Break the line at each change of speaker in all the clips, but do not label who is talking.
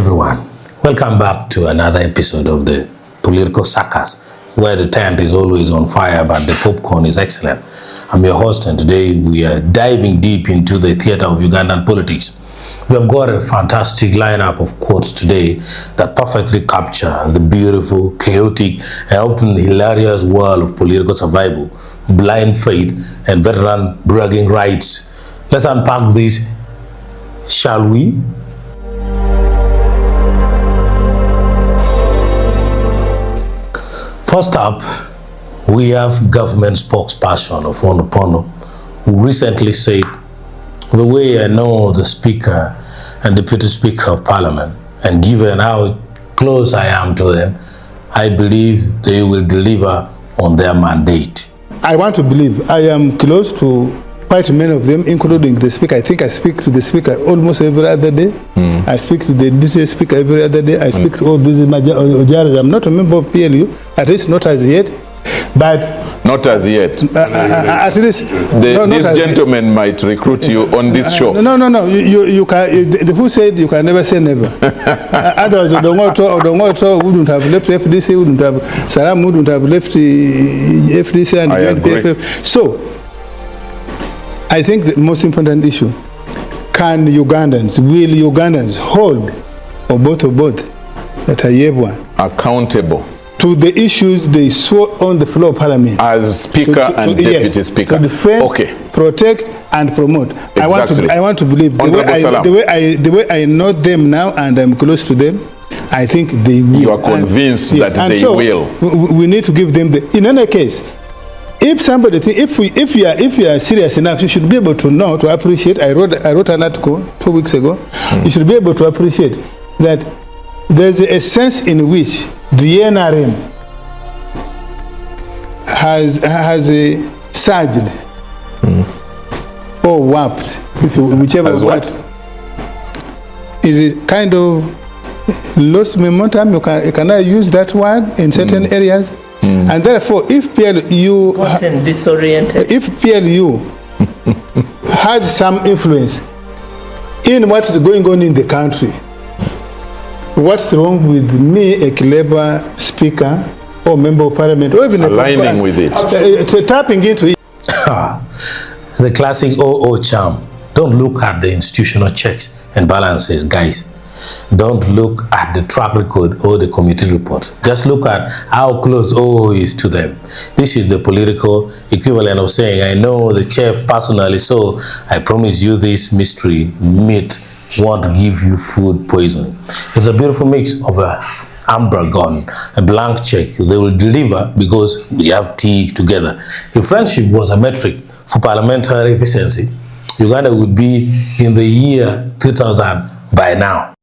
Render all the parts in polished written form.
everyone, welcome back to another episode of the Political Circus, where the tent is always on fire but the popcorn is excellent. I'm your host, and today we are diving deep into the theater of Ugandan politics. We have got a fantastic lineup of quotes today that perfectly capture the beautiful, chaotic, and often hilarious world of political survival, blind faith, and veteran bragging rights. Let's unpack this, shall we? First up, we have government spokesperson Ofwono Opondo, who recently said, "The way I know the Speaker and Deputy Speaker of Parliament, and given how close I am to them, I believe they will deliver on their mandate."
I want to believe. I am close to quite many of them, including the Speaker. I think I speak to the Speaker almost every other day. I speak to the Deputy Speaker every other day. I speak to all these Ojara. I'm not a member of PLU, at least not as yet. But
not as yet.
At least
this gentleman might recruit you on this show.
No. You can. Who said you can never say never? Otherwise, Odonga Otto wouldn't have left FDC. Wouldn't have Salam wouldn't have left FDC and PFF. So, I think the most important issue: will Ugandans hold or both that are
accountable
to the issues they saw on the floor of Parliament
as Speaker and Deputy Speaker,
to defend, protect, and promote.
Exactly.
I want to believe the way I know them now, and I'm close to them. I think they will.
You are convinced that they will.
We need to give them the. In any case, if somebody if you are serious enough, you should be able to know, to appreciate. I wrote an article 2 weeks ago. You should be able to appreciate that there's a sense in which the NRM has surged or warped, whichever word, is a kind of lost momentum. You cannot use that word in certain areas, and therefore, if PLU
disoriented,
if PLU has some influence in what is going on in the country, what's wrong with me, a clever speaker or member of parliament, or even
aligning with it,
tapping into it?
The classic OO charm. Don't look at the institutional checks and balances, guys. Don't look at the track record or the committee report. Just look at how close OO is to them. This is the political equivalent of saying, I know the chef personally, so I promise you this mystery meat won't give you food poisoning. It's a beautiful mix of a amber gun, a blank check. They will deliver because we have tea together. If friendship was a metric for parliamentary efficiency, Uganda would be in the year 3000 by now.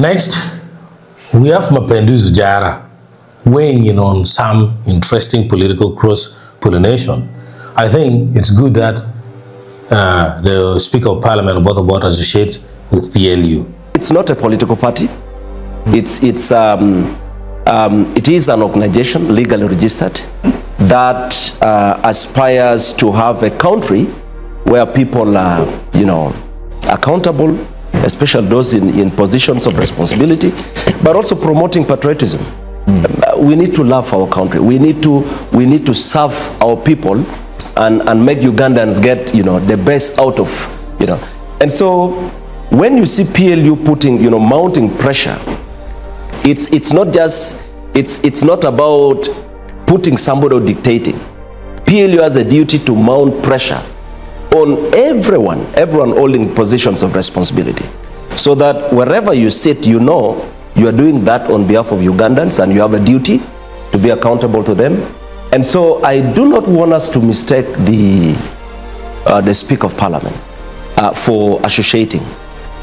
Next, we have Mapenduzi Ojara weighing in on some interesting political cross-pollination. I think it's good that the Speaker of Parliament, Batoro, associates with PLU.
It's not a political party. It is an organization legally registered that aspires to have a country where people are, accountable, especially those in positions of responsibility, but also promoting patriotism. We need to love our country. We need to serve our people and make Ugandans get, the best out of, And so when you see PLU putting, mounting pressure, it's not about putting somebody or dictating. PLU has a duty to mount pressure on everyone holding positions of responsibility, so that wherever you sit, you are doing that on behalf of Ugandans, and you have a duty to be accountable to them. And so I do not want us to mistake the Speaker of Parliament for associating.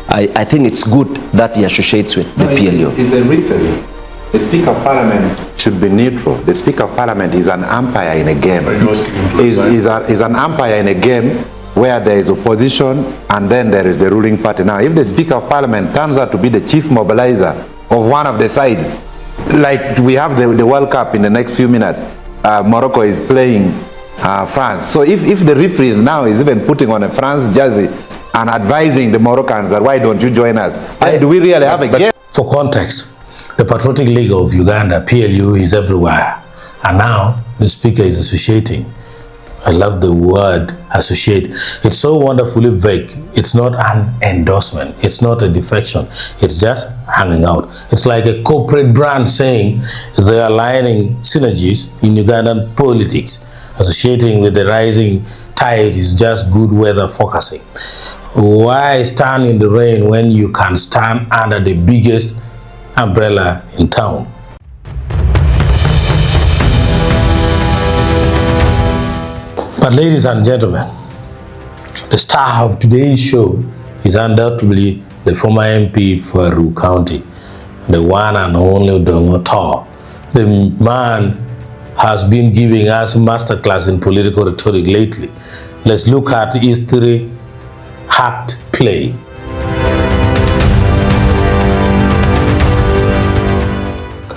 I think it's good that he associates with the PLU.
He's a referee. The Speaker of Parliament should be neutral. The Speaker of Parliament is an umpire in a game. Is an umpire in a game where there is opposition and then there is the ruling party. Now, if the Speaker of Parliament turns out to be the chief mobilizer of one of the sides, like we have the World Cup in the next few minutes, Morocco is playing France. So if the referee now is even putting on a France jersey and advising the Moroccans that why don't you join us, and do we really have a game?
For context, the Patriotic League of Uganda, PLU, is everywhere. And now the speaker is associating. I love the word associate. It's so wonderfully vague. It's not an endorsement. It's not a defection. It's just hanging out. It's like a corporate brand saying they're aligning synergies in Ugandan politics. Associating with the rising tide is just good weather forecasting. Why stand in the rain when you can stand under the biggest umbrella in town? But ladies and gentlemen, the star of today's show is undoubtedly the former MP for Aru County, the one and only Odonga Otto. The man has been giving us masterclass in political rhetoric lately. Let's look at his three-act play.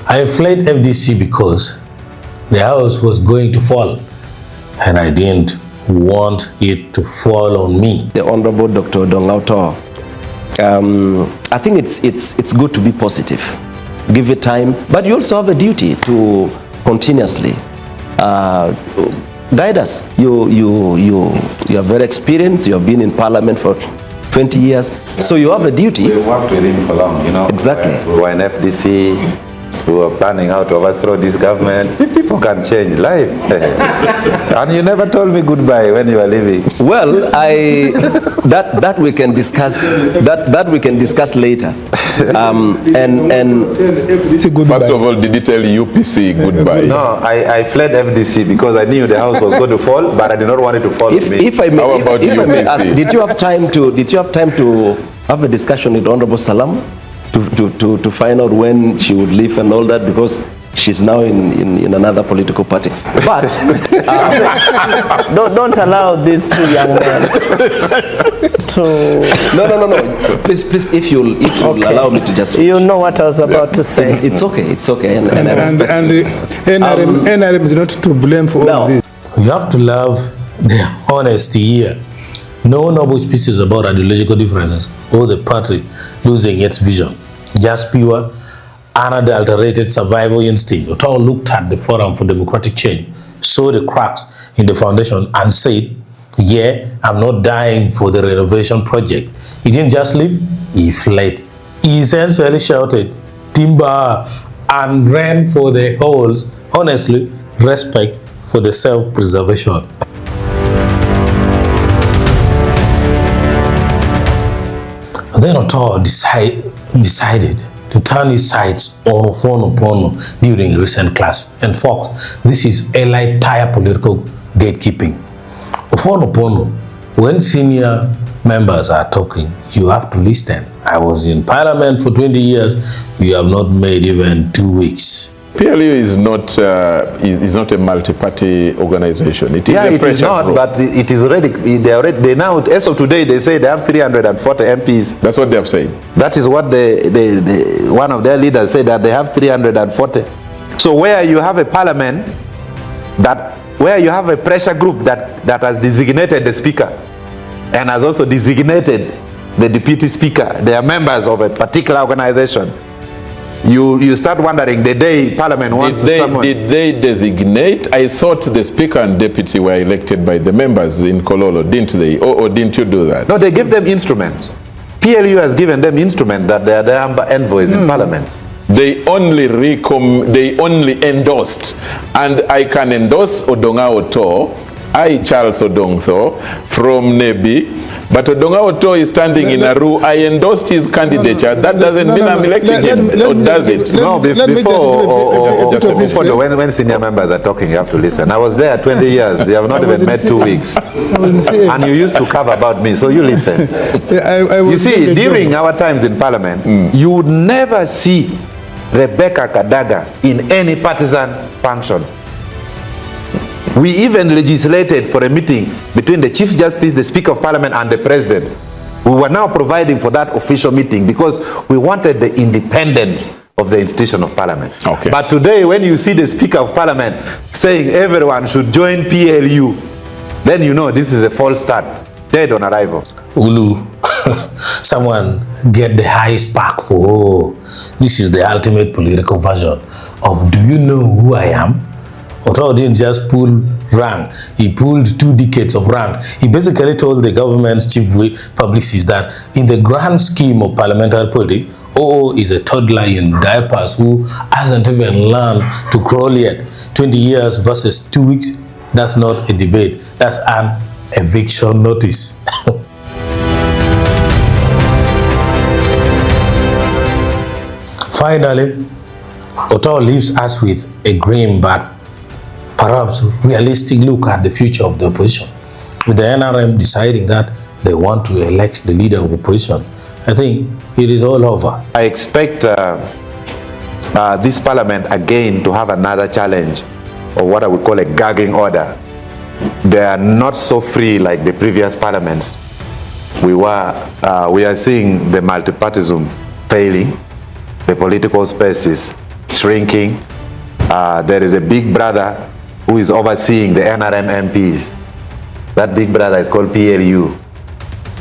I fled FDC because the house was going to fall, and I didn't want it to fall on me.
The Honorable Dr. Odonga Otto, I think it's good to be positive. Give it time, but you also have a duty to continuously guide us. You are very experienced. You have been in Parliament for 20 years, so you have a duty.
We worked with him for long, you know.
Exactly.
We were in FDC. We were planning how to overthrow this government. People can change life. And you never told me goodbye when you were leaving.
Well, that we can discuss. That we can discuss later.
First of all, did he tell UPC goodbye?
No, I fled FDC because I knew the house was going to fall, but I did not want it to fall on me.
If I may ask, did you have time to have a discussion with Honorable Salam to find out when she would leave and all that, because she's now in another political party? But
don't allow these two young men to...
No. Please, if you'll
Okay.
allow me to just...
You know what I was about to say.
It's okay, and I respect
And NRM is not to blame for all this.
You have to love the honesty here. No noble species about ideological differences or the party losing its vision. Just pure, unadulterated survival instinct. Otto looked at the Forum for Democratic Change, saw the cracks in the foundation and said, yeah, I'm not dying for the renovation project. He didn't just leave, he fled. He essentially shouted, timber, and ran for the holes. Honestly, respect for the self-preservation. Then Otto decided to turn his sights on Ofwono during a recent class. And folks, this is allied tire political gatekeeping. Ofwono, when senior members are talking, you have to listen. I was in Parliament for 20 years. You have not made even 2 weeks.
PLU is not a multi-party organization. It is a
it is not,
group. But
it is already, they now, as of today, they say they have 340 MPs.
That's what they have said.
That is what one of their leaders said, that they have 340. So where you have a parliament, where you have a pressure group that has designated the speaker and has also designated the deputy speaker, they are members of a particular organization. You start wondering, the day Parliament wants someone...
Did they designate? I thought the Speaker and Deputy were elected by the members in Kololo, didn't they? Or didn't you do that?
No, they give them instruments. PLU has given them instruments that they are the envoys in Parliament.
They only endorsed. And I can endorse Odonga Otto, Charles Odongtho, from Nebi, but Odonga Otto is standing in Aru. I endorsed his candidature. That doesn't mean I'm electing him, or does it?
No, before when senior members are talking, you have to listen. I was there 20 years. You have not even met 2 weeks. And you used to cover about me, so you listen. You see, during our times in Parliament, you would never see Rebecca Kadaga in any partisan function. We even legislated for a meeting between the Chief Justice, the Speaker of Parliament, and the President. We were now providing for that official meeting because we wanted the independence of the institution of parliament.
Okay.
But today, when you see the Speaker of Parliament saying everyone should join PLU, then you know this is a false start, dead on arrival.
Ulu, someone get the highest spark for, oh, this is the ultimate political version of do you know who I am? Otto didn't just pull rank, he pulled 2 decades of rank. He basically told the government's chief publicist that in the grand scheme of parliamentary politics, OO is a toddler in diapers who hasn't even learned to crawl yet. 20 years versus 2 weeks, that's not a debate, that's an eviction notice. Finally, Otto leaves us with a grim but perhaps realistic look at the future of the opposition. With the NRM deciding that they want to elect the leader of opposition, I think it is all over.
I expect this parliament again to have another challenge, or what I would call a gagging order. They are not so free like the previous parliaments. We are seeing the multipartism failing, the political space is shrinking. There is a big brother who is overseeing the NRM MPs. That big brother is called PLU.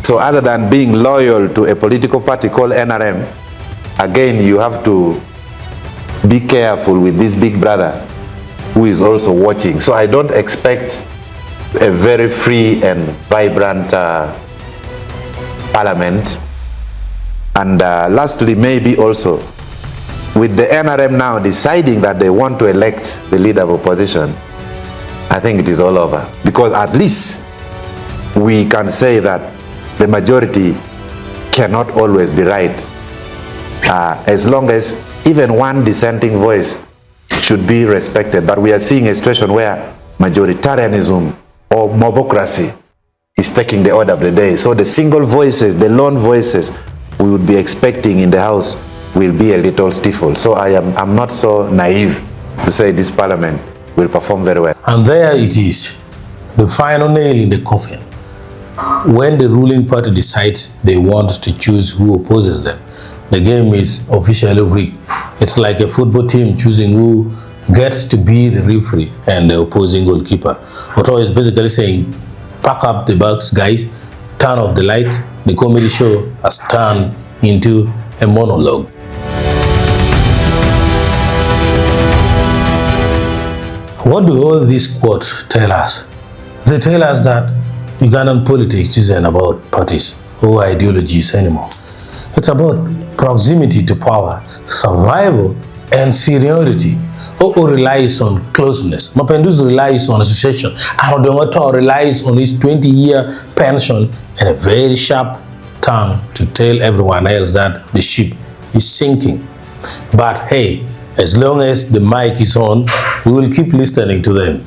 So other than being loyal to a political party called NRM, again, you have to be careful with this big brother who is also watching. So I don't expect a very free and vibrant parliament. And lastly, maybe also, with the NRM now deciding that they want to elect the leader of opposition, I think it is all over. Because at least we can say that the majority cannot always be right. As long as even one dissenting voice should be respected. But we are seeing a situation where majoritarianism or mobocracy is taking the order of the day. So the single voices, the lone voices we would be expecting in the House will be a little stifled. So I'm not so naive to say this parliament will perform very well.
And there it is, the final nail in the coffin. When the ruling party decides they want to choose who opposes them, the game is officially rigged. It's like a football team choosing who gets to be the referee and the opposing goalkeeper. Otto is basically saying, pack up the bags, guys, turn off the light. The comedy show has turned into a monologue. What do all these quotes tell us? They tell us that Ugandan politics isn't about parties or ideologies anymore. It's about proximity to power, survival, and seniority. OO relies on closeness. Mapenduzi relies on association. And Odonga Otto relies on his 20-year pension and a very sharp tongue to tell everyone else that the ship is sinking. But hey, as long as the mic is on, we will keep listening to them.